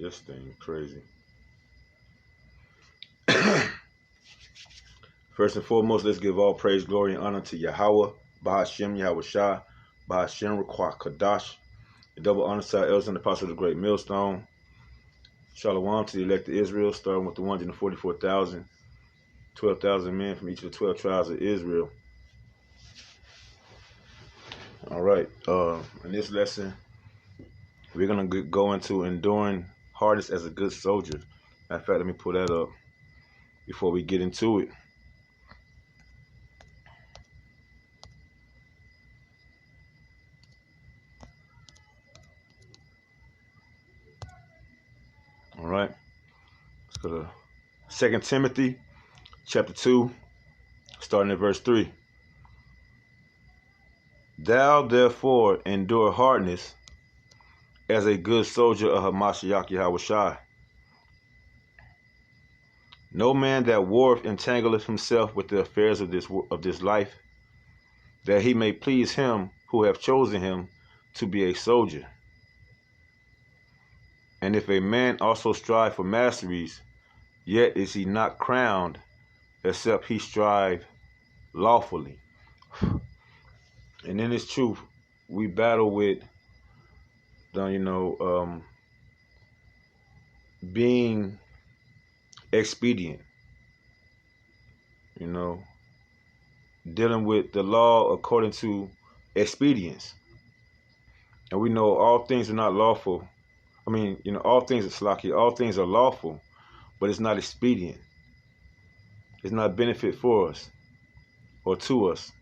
This thing crazy. First and foremost, let's give all praise, glory, and honor to Yahweh, Bahashem, Yahweh Shai, Bahashem, Raquah, Kadash. The double honor to our elders and the apostles of the great millstone. Shalom to the elect of Israel, starting with the 144,000, 12,000 men from each of the 12 tribes of Israel. All right. In this lesson, we're going to go into enduring hardest as a good soldier. Matter of fact, let me pull that up before we get into it. All right. Let's go to 2 Timothy chapter 2, starting at verse 3. Thou therefore endure hardness as a good soldier of Hamashiach Yahweh Shai. No man that warreth entangleth himself with the affairs of this life, that he may please him who hath chosen him to be a soldier. And if a man also strive for masteries, yet is he not crowned, except he strive lawfully. And in this truth, we battle with being expedient, dealing with the law according to expedience. And we know all things are not lawful. All things are slaki, all things are lawful, but it's not expedient. It's not benefit for us or to us.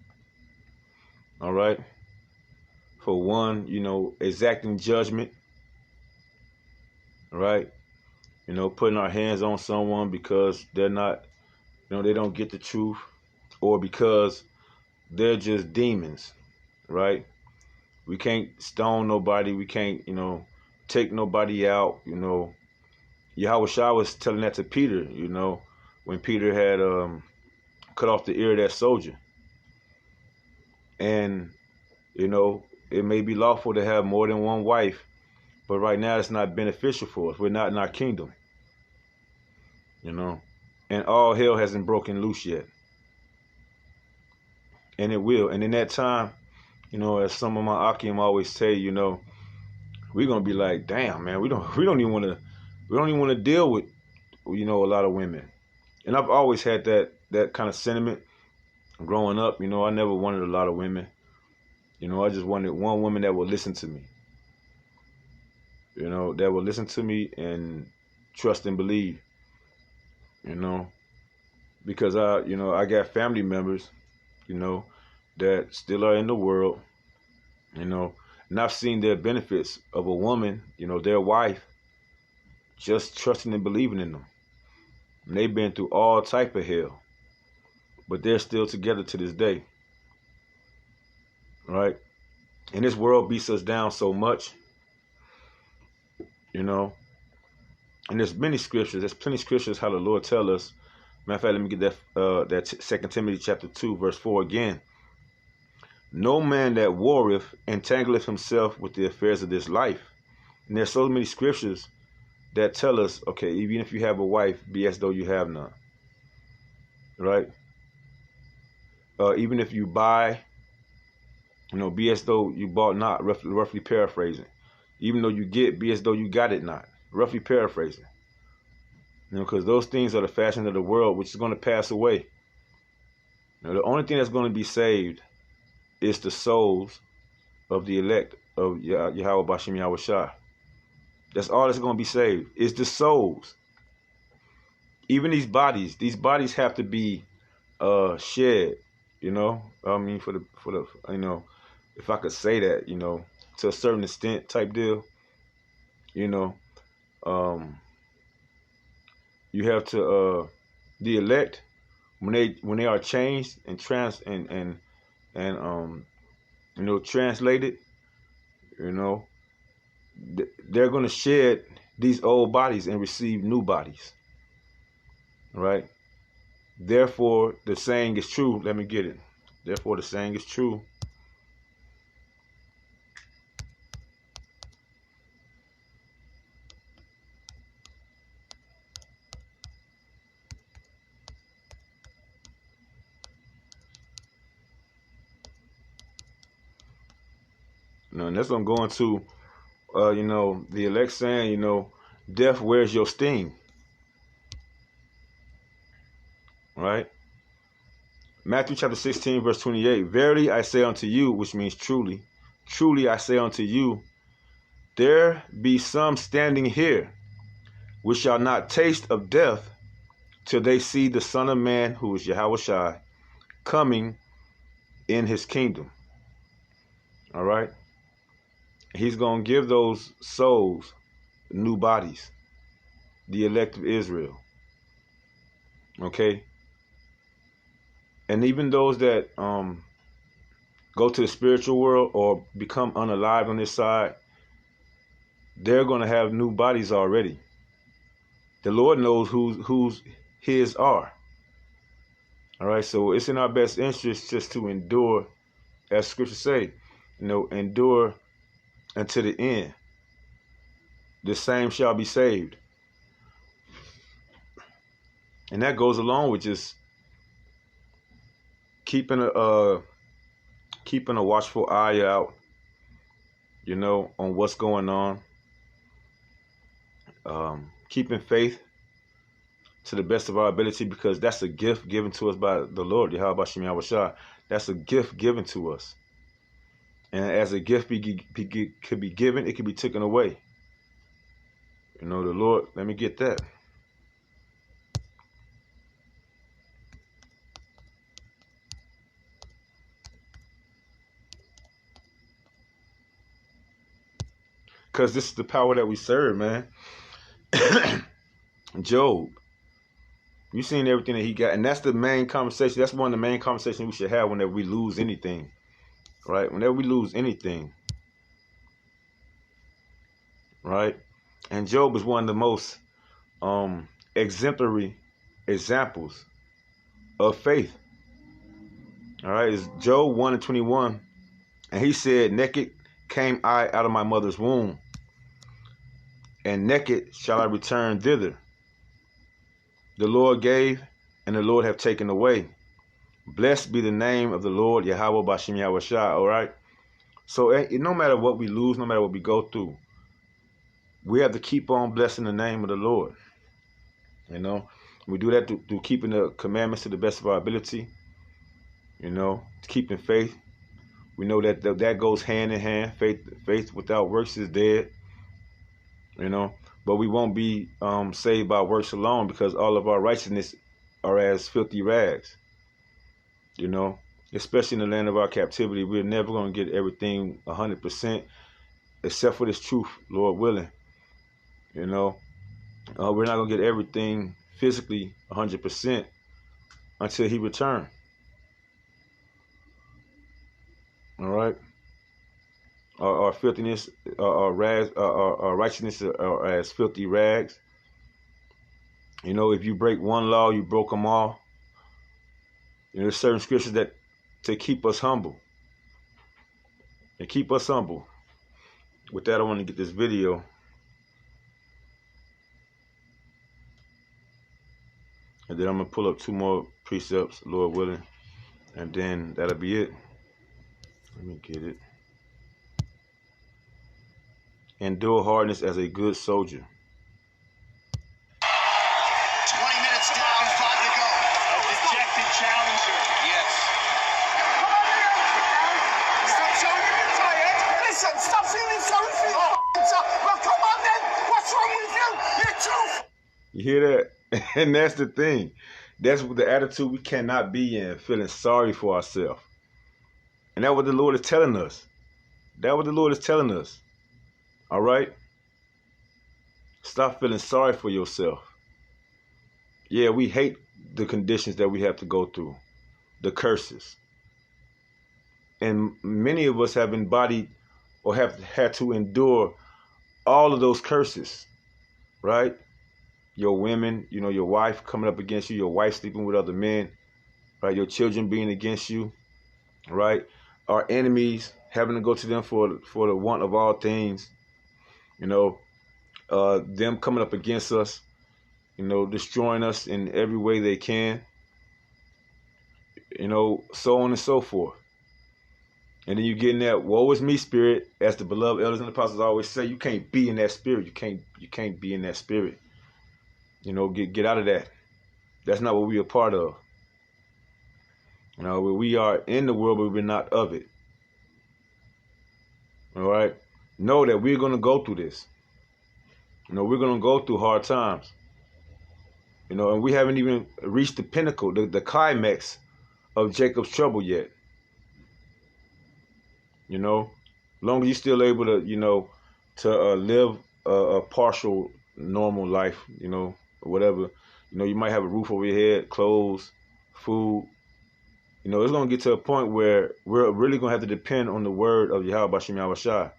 All right. For one, exacting judgment. Right. Putting our hands on someone because they're not, they don't get the truth, or because they're just demons. Right. We can't stone nobody. We can't, take nobody out. Yahweh Shai was telling that to Peter, when Peter had cut off the ear of that soldier. And, it may be lawful to have more than one wife, but right now it's not beneficial for us. We're not in our kingdom, and all hell hasn't broken loose yet. And it will. And in that time, as some of my Akim always say, we're going to be like, damn, man, we don't even want to deal with, a lot of women. And I've always had that kind of sentiment growing up. I never wanted a lot of women. I just wanted one woman that would listen to me. That would listen to me and trust and believe. Because I got family members, that still are in the world, and I've seen their benefits of a woman, their wife, just trusting and believing in them. And they've been through all type of hell, but they're still together to this day. Right? And this world beats us down so much, and there's many scriptures. There's plenty of scriptures how the Lord tell us. Matter of fact, let me get that 2 Timothy chapter 2, verse 4 again. No man that warreth entangleth himself with the affairs of this life. And there's so many scriptures that tell us, okay, even if you have a wife, be as though you have none. Right? Even if you buy, be as though you bought not, roughly paraphrasing. Even though you get, be as though you got it not, roughly paraphrasing. Because those things are the fashion of the world, which is going to pass away. The only thing that's going to be saved is the souls of the elect of Yahweh Bashem Yahweh Shai. That's all that's going to be saved, is the souls. Even these bodies have to be shed, for the if I could say that, to a certain extent type deal, you have to the elect, when they are changed and translated, they're going to shed these old bodies and receive new bodies. Right? Therefore, the saying is true. Let me get it. Therefore, the saying is true. And that's what I'm going to, the elect saying, death, where's your sting? Right? Matthew chapter 16, verse 28. Verily I say unto you, which means truly, truly I say unto you, there be some standing here, which shall not taste of death till they see the Son of Man, who is Yahushua, coming in his kingdom. All right? He's going to give those souls new bodies, the elect of Israel. Okay? And even those that go to the spiritual world or become unalive on this side, they're going to have new bodies already. The Lord knows who's his are. All right, so it's in our best interest just to endure, as Scripture say, endure until the end. The same shall be saved. And that goes along with just keeping a watchful eye out, on what's going on. Keeping faith to the best of our ability, because that's a gift given to us by the Lord, Yahushua. That's a gift given to us. And as a gift could be given, it could be taken away. The Lord, let me get that. Because this is the power that we serve, man. Job, you seen everything that he got. And that's the main conversation. That's one of the main conversations we should have whenever we lose anything. Right? Whenever we lose anything. Right? And Job is one of the most exemplary examples of faith. All right? It's Job 1:21. And he said, naked came I out of my mother's womb, and naked shall I return thither. The Lord gave, and the Lord have taken away. Blessed be the name of the Lord, Yahweh Bashim Yahushua. All right? So no matter what we lose, no matter what we go through, we have to keep on blessing the name of the Lord. We do that through keeping the commandments to the best of our ability. Keeping faith. We know that goes hand in hand. Faith without works is dead. But we won't be saved by works alone, because all of our righteousness are as filthy rags. Especially in the land of our captivity, we're never going to get everything 100%, except for this truth, Lord willing. We're not going to get everything physically 100% until he returns. All right. Our filthiness, our rags, our righteousness are as filthy rags. If you break one law, you broke them all. There's certain scriptures that to keep us humble. And keep us humble. With that, I want to get this video. And then I'm going to pull up 2 more precepts, Lord willing. And then that'll be it. Let me get it. Endure hardness as a good soldier. 20 minutes down, 5 to go. A dejected challenger. Yes. Come on, man. Stop showing you're tired. Listen, stop feeling sorry for yourself. Well, come on then. What's wrong with you? You're too. You hear that? And that's the thing. That's the attitude we cannot be in, feeling sorry for ourselves. And that's what the Lord is telling us. That's what the Lord is telling us. All right? Stop feeling sorry for yourself. Yeah, we hate the conditions that we have to go through, the curses. And many of us have embodied or have had to endure all of those curses, right? Your women, your wife coming up against you, your wife sleeping with other men, right? Your children being against you, right? Our enemies, having to go to them for the want of all things, them coming up against us, destroying us in every way they can, so on and so forth. And then you get in that woe is me spirit, as the beloved elders and apostles always say. You can't be in that spirit. You can't be in that spirit. You know, get out of that. That's not what we are part of. You know, we are in the world, but we're not of it. All right? Know that we're going to go through this. You know, we're going to go through hard times. You know, and we haven't even reached the pinnacle, the climax of Jacob's trouble yet. You know, as long as you're still able to, you know, to live a partial normal life, you know, or whatever. You know, you might have a roof over your head, clothes, food. You know, it's going to get to a point where we're really going to have to depend on the word of Yahweh Bashim Yahushua.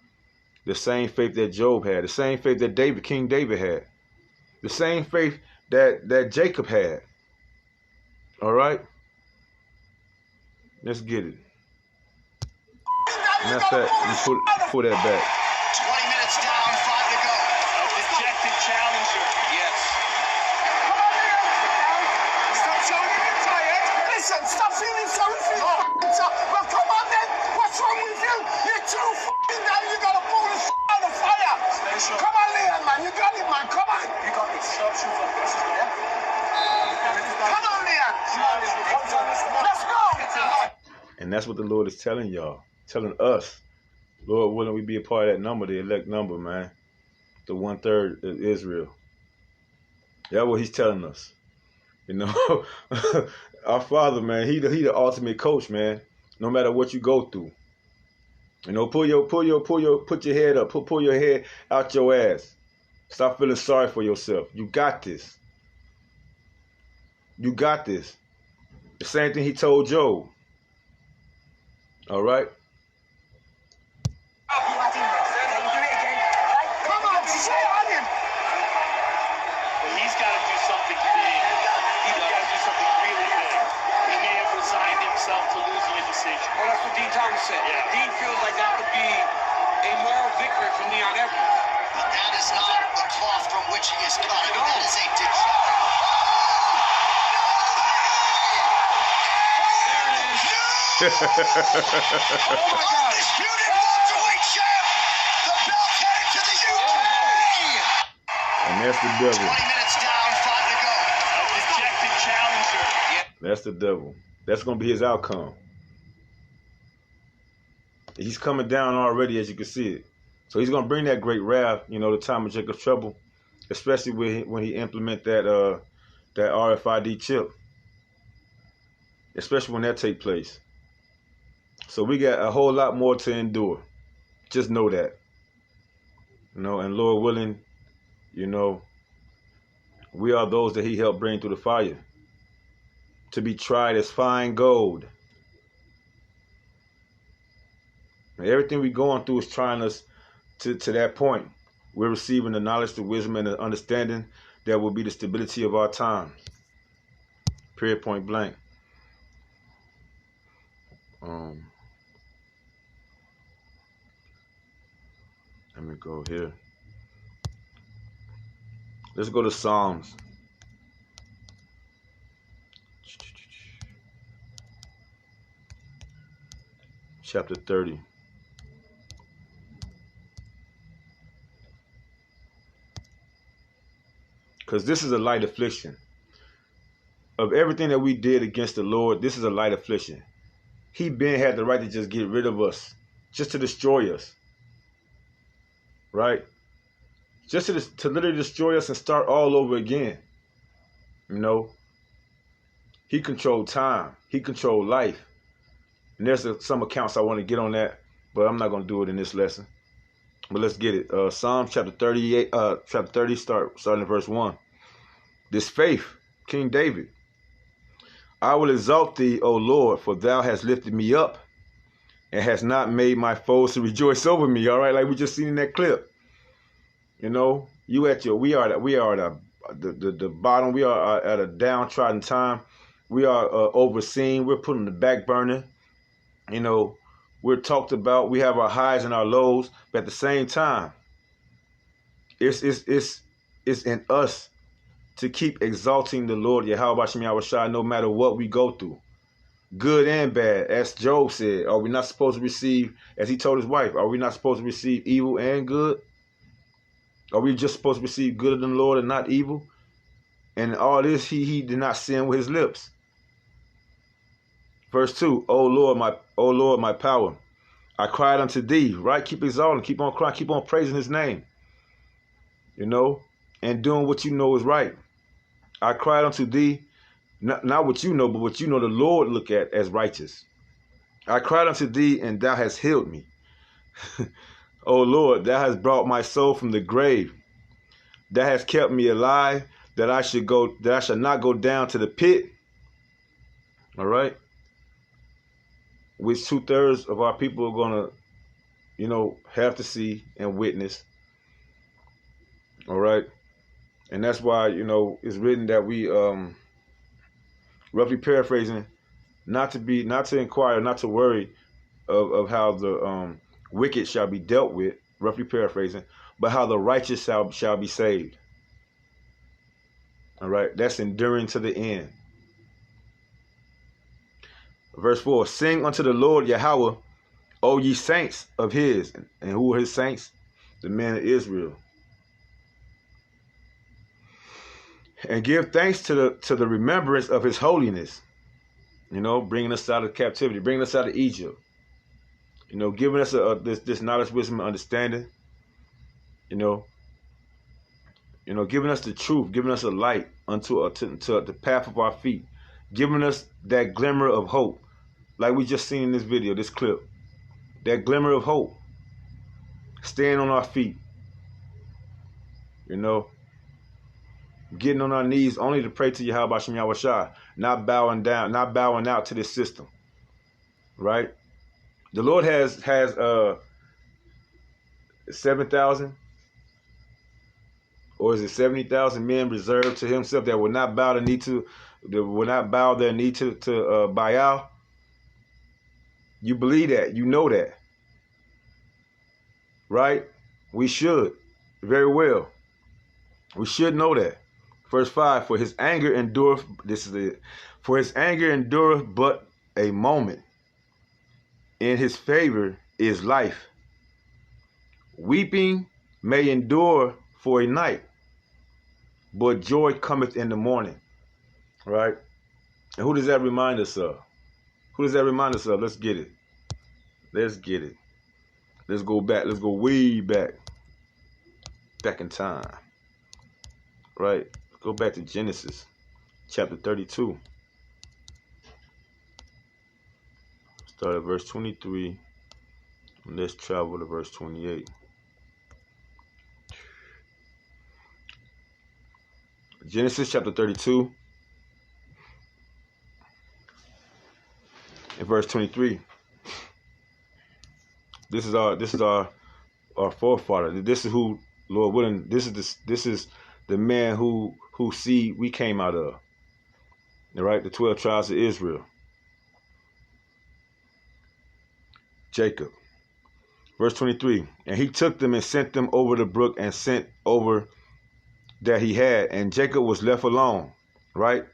The same faith that Job had, the same faith that King David had, the same faith that Jacob had. All right? Let's get it. And that's that. You pull that back. 20 minutes down, 5 to go. A dejected challenger. Yes. Come on, Liam. Stop shouting, you're tired. Listen, stop feeling sorry for your self. Well, come on then. What's wrong with you? You're too down. You gotta pull the out of fire. Come on, Liam, man. You got it, man. Come on. You got it. Sharpshooter on the yeah? Come on, Liam. Let's go. And that's what the Lord is telling y'all. Telling us, Lord willing, we be a part of that number, the elect number, man. The 1/3 of Israel. That's what he's telling us. You know, our Father, man, he the ultimate coach, man. No matter what you go through. You know, put your head up, pull your head out your ass. Stop feeling sorry for yourself. You got this. You got this. The same thing he told Job. All right? He's got to do something big. He's got to do something really big. He may have resigned himself to losing a decision. Well, that's what Dean Thomas said. Yeah. Dean feels like that would be a moral victory for Leon Edwards. But that is not the cloth from which he is cut. That is a dejected. Oh my God! Undisputed welterweight champ. The belt headed to the UK. And that's the devil. 20 minutes down, 5 to go. A dejected challenger. Yeah. That's the devil. That's going to be his outcome. He's coming down already, as you can see it. So he's going to bring that great wrath, you know, the time of Jacob's trouble, especially when he implement that RFID chip, especially when that take place. So we got a whole lot more to endure. Just know that. You know, and Lord willing, you know, we are those that he helped bring through the fire to be tried as fine gold. And everything we're going through is trying us to that point. We're receiving the knowledge, the wisdom, and the understanding that will be the stability of our times. Period, point blank. Let me go here. Let's go to Psalms. Chapter 30. Because this is a light affliction. Of everything that we did against the Lord, this is a light affliction. He had the right to just get rid of us, just to destroy us. Right? Just to literally destroy us and start all over again. You know? He controlled time. He controlled life. And there's some accounts I want to get on that, but I'm not going to do it in this lesson. But let's get it. Psalms chapter 38, chapter 30, starting at verse 1. This faith, King David. I will exalt thee, O Lord, for thou hast lifted me up and hast not made my foes to rejoice over me. All right, like we just seen in that clip. You know, we are at the bottom. We are at a downtrodden time. We are overseen. We're put on the back burner. You know, we're talked about. We have our highs and our lows, but at the same time, it's in us to keep exalting the Lord Yahweh Bashim Yahushua no matter what we go through. good and bad. As Job said, are we not supposed to receive, as he told his wife, are we not supposed to receive evil and good? Are we just supposed to receive good of the Lord and not evil? And all this, he did not sin with his lips. Verse 2, O Lord, my power, I cried unto thee, right? Keep exalting, keep on crying, keep on praising his name, you know, and doing what you know is right. I cried unto thee, not what you know, but what you know the Lord look at as righteous. I cried unto thee, and thou hast healed me. O Lord, thou hast brought my soul from the grave. Thou hast kept me alive, that I shall not go down to the pit. All right. Which 2/3 of our people are gonna, you know, have to see and witness. All right. And that's why, you know, it's written that we, roughly paraphrasing, not to inquire, not to worry of how the wicked shall be dealt with, roughly paraphrasing, but how the righteous shall be saved. All right, that's enduring to the end. Verse 4, sing unto the Lord Yahweh, O ye saints of his. And who are his saints? The men of Israel. And give thanks to the remembrance of his holiness. You know, bringing us out of captivity, bringing us out of Egypt. You know, giving us this knowledge, wisdom, and understanding. You know, giving us the truth, giving us a light unto to the path of our feet, giving us that glimmer of hope, like we just seen in this video, this clip. That glimmer of hope, staying on our feet. You know, getting on our knees only to pray to Yahweh Shem Yahweh Shai, not bowing down, not bowing out to this system. Right? The Lord has 7,000, or is it 70,000 men reserved to himself that will not bow their knee to Baal. You believe that, you know that. Right? We should. Very well. We should know that. Verse 5, for his anger endureth, for his anger endureth but a moment. In his favor is life. Weeping may endure for a night, but joy cometh in the morning. Right? And who does that remind us of? Who does that remind us of? Let's get it. Let's get it. Let's go back. Let's go way back. Back in time. Right? Go back to Genesis chapter 32. Start at verse 23. And let's travel to verse 28. Genesis chapter 32. In verse 23. This is our forefather. This is who, Lord willing, this is the man who seed we came out of. All right, the 12 tribes of Israel. Jacob. Verse 23. And he took them and sent them over the brook and sent over that he had. And Jacob was left alone. Right?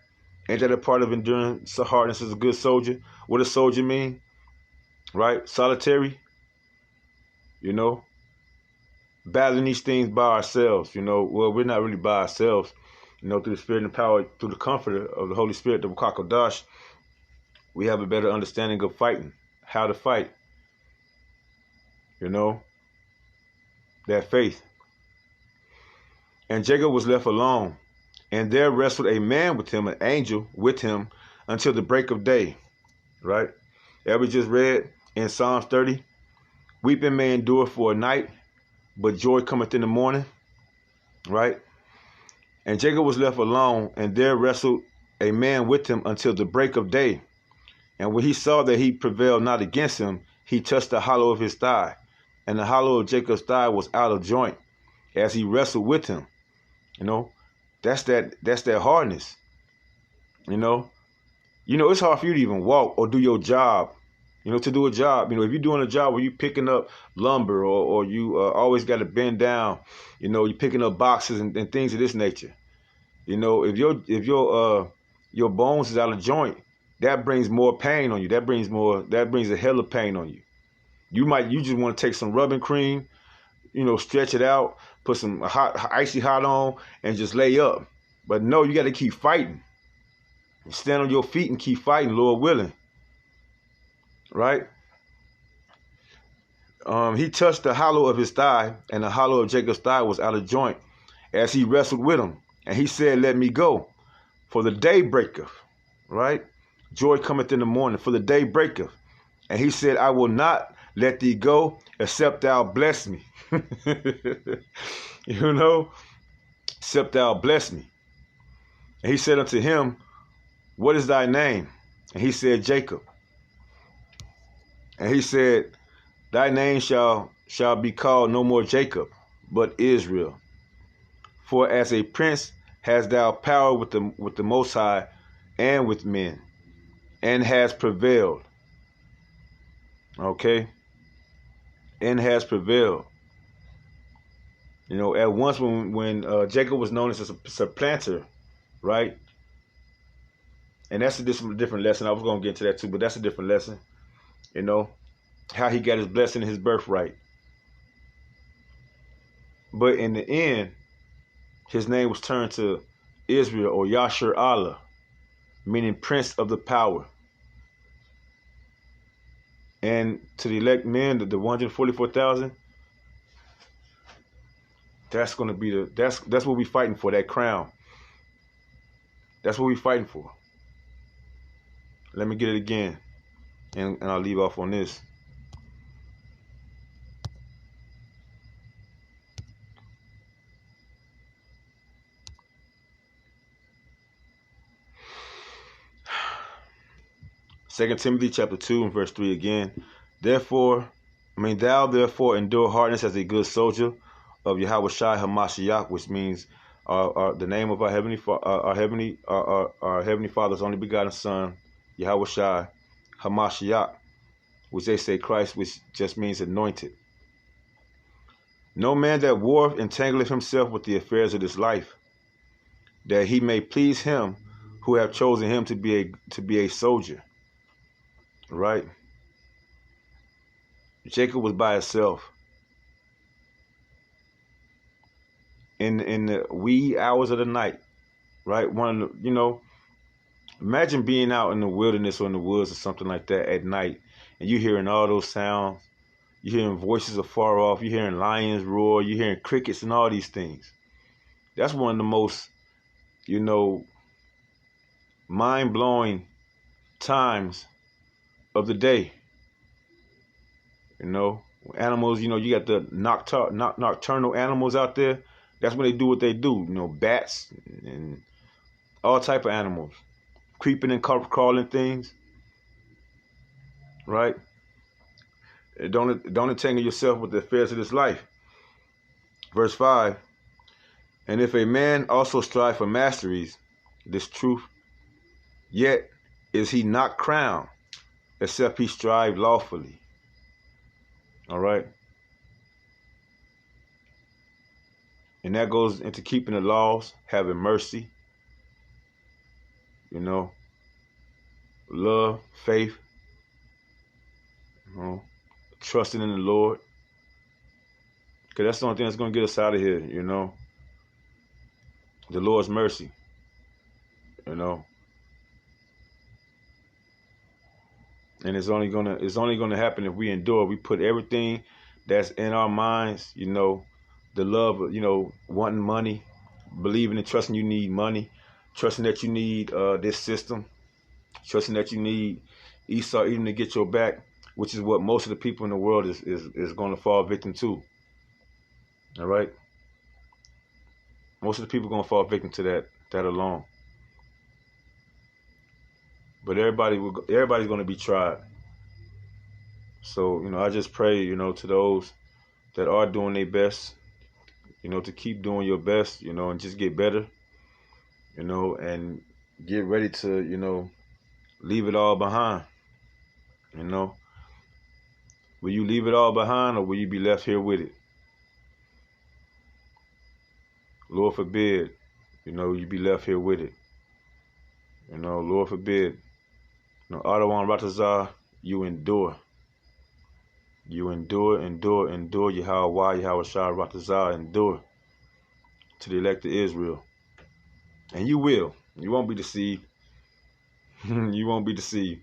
Ain't that a part of enduring hardness as a good soldier? What does soldier mean? Right? Solitary. You know? Battling these things by ourselves. You know, well, we're not really by ourselves. You know, through the Spirit and power, through the comforter of the Holy Spirit, the Ruach, we have a better understanding of fighting, how to fight. You know, that faith. And Jacob was left alone, and there wrestled a man with him, an angel with him, until the break of day. Right? That we just read in Psalms 30. Weeping may endure for a night, but joy cometh in the morning. Right? And Jacob was left alone, and there wrestled a man with him until the break of day. And when he saw that he prevailed not against him, he touched the hollow of his thigh. And the hollow of Jacob's thigh was out of joint as he wrestled with him. You know, that's that hardness. You know, it's hard for you to even walk or do your job. You know, to do a job. You know, if you're doing a job where you're picking up lumber or you always got to bend down, you know, you're picking up boxes and things of this nature. You know, if your bones is out of joint, that brings more pain on you. That brings a hell of pain on you. You just want to take some rubbing cream, stretch it out, put some icy hot on, and just lay up. But no, you got to keep fighting. Stand on your feet and keep fighting, Lord willing. Right? He touched the hollow of his thigh, and the hollow of Jacob's thigh was out of joint, as he wrestled with him. And he said, let me go, for the day breaketh. Right? Joy cometh in the morning, for the day breaketh. And he said, I will not let thee go, except thou bless me. Except thou bless me. And he said unto him, what is thy name? And he said, Jacob. And he said, thy name shall be called no more Jacob, but Israel. For as a prince hast thou power with the Most High and with men, and has prevailed. Okay? And has prevailed. At once when Jacob was known as a supplanter, right? And that's a different lesson. I was going to get into that too, but that's a different lesson. How he got his blessing and his birthright. But in the end, his name was turned to Israel, or Yashar Allah, meaning Prince of the Power. And to the elect men, the 144,000, that's going to be that's what we're fighting for, that crown. That's what we're fighting for. Let me get it again, and I'll leave off on this. Second Timothy chapter 2 and verse 3 again. Thou therefore endure hardness as a good soldier of Yahweh Shai Hamashiach, which means the name of our heavenly Father's only begotten Son, Yahweh Shai Hamashiach, which they say Christ, which just means anointed. No man that warreth entangleth himself with the affairs of this life, that he may please him who have chosen him to be a soldier. Right? Jacob was by himself. In the wee hours of the night, right? Imagine being out in the wilderness or in the woods or something like that at night, and you hearing all those sounds. You're hearing voices afar off. You're hearing lions roar. You're hearing crickets and all these things. That's one of the most, mind-blowing times of the day. Animals, you got the nocturnal animals out there. That's when they do what they do. Bats and all type of animals, creeping and crawling things. Right? Don't entangle yourself with the affairs of this life. Verse 5. And if a man also strive for masteries, this truth, yet is he not crowned, except he strive lawfully. All right? And that goes into keeping the laws, having mercy, love, faith, trusting in the Lord. Because that's the only thing that's going to get us out of here, the Lord's mercy, And it's only gonna happen if we endure. We put everything that's in our minds, the love of, wanting money, believing and trusting you need money, trusting that you need this system, trusting that you need Esau even to get your back, which is what most of the people in the world is going to fall victim to. All right? Most of the people are going to fall victim to that alone. But everybody's going to be tried. So, I just pray, to those that are doing their best, to keep doing your best, and just get better, and get ready to, leave it all behind. Will you leave it all behind, or will you be left here with it? Lord forbid, you be left here with it. Lord forbid. No, Adawan Ratazah, you endure. You endure. Yahweh Shah Ratazah, endure to the elect of Israel. And you will. You won't be deceived. You won't be deceived.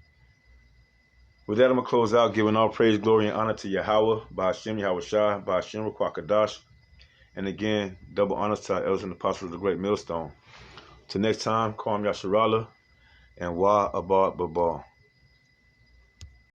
With that, I'm going to close out, giving all praise, glory, and honor to Yahweh, Ba'ashem, Yahweh Shah, Ba'ashem, Rukwakadash. And again, double honors to our elders and apostles of the great millstone. Till next time, Kwam Yasharala and Wa Abad Babal.